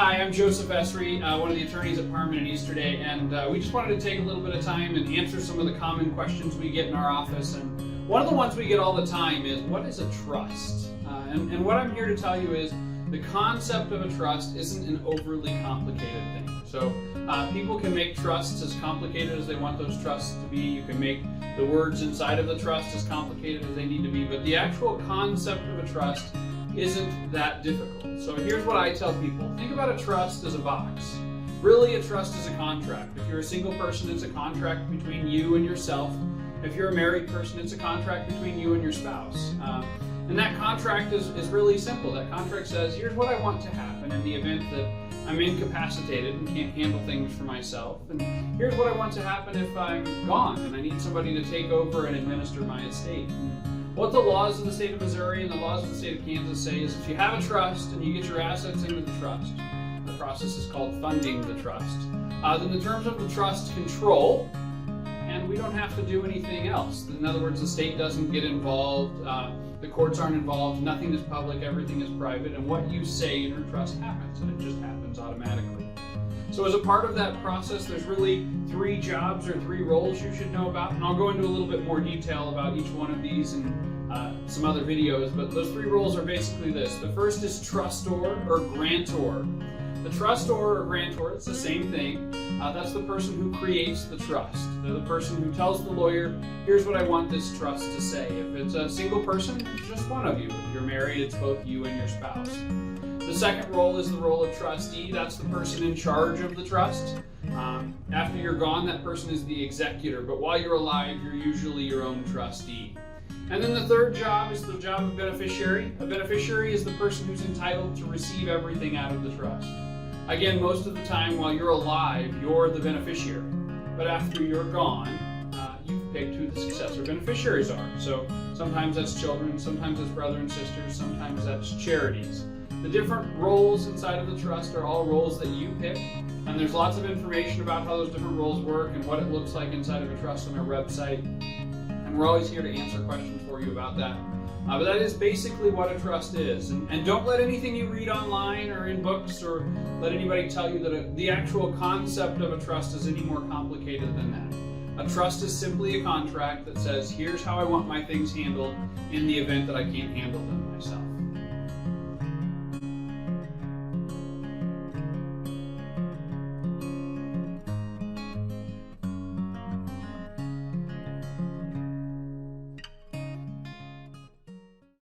Hi, I'm Joseph Esri, one of the attorneys at Parman and Easterday, and we just wanted to take a little bit of time and answer some of the common questions we get in our office. And one of the ones we get all the time is, what is a trust? And what I'm here to tell you is the concept of a trust isn't an overly complicated thing. So people can make trusts as complicated as they want those trusts to be. You can make the words inside of the trust as complicated as they need to be, but the actual concept of a trust isn't that difficult. So here's what I tell people. Think about a trust as a box. Really, a trust is a contract. If you're a single person, it's a contract between you and yourself. If you're a married person, it's a contract between you and your spouse. And that contract is really simple. That contract says, here's what I want to happen in the event that I'm incapacitated and can't handle things for myself. And here's what I want to happen if I'm gone and I need somebody to take over and administer my estate. And what the laws of the state of Missouri and the laws of the state of Kansas say is if you have a trust and you get your assets into the trust, the process is called funding the trust, then the terms of the trust control, and we don't have to do anything else. In other words, the state doesn't get involved, the courts aren't involved, nothing is public, everything is private, and what you say in your trust happens, and it just happens automatically. So as a part of that process, there's really 3 jobs or 3 roles you should know about, and I'll go into a little bit more detail about each one of these in some other videos, but those 3 roles are basically this. The first is trustor or grantor. The trustor or grantor, it's the same thing. That's the person who creates the trust. They're the person who tells the lawyer, here's what I want this trust to say. If it's a single person, it's just one of you. If you're married, it's both you and your spouse. The second role is the role of trustee. That's the person in charge of the trust. After you're gone, that person is the executor, but while you're alive, you're usually your own trustee. And then the third job is the job of beneficiary. A beneficiary is the person who's entitled to receive everything out of the trust. Again, most of the time while you're alive, you're the beneficiary. But after you're gone, you've picked who the successor beneficiaries are. So sometimes that's children, sometimes that's brother and sisters, sometimes that's charities. The different roles inside of the trust are all roles that you pick, and there's lots of information about how those different roles work and what it looks like inside of a trust on our website. And we're always here to answer questions for you about that. But that is basically what a trust is. And don't let anything you read online or in books or let anybody tell you that the actual concept of a trust is any more complicated than that. A trust is simply a contract that says, here's how I want my things handled in the event that I can't handle them myself.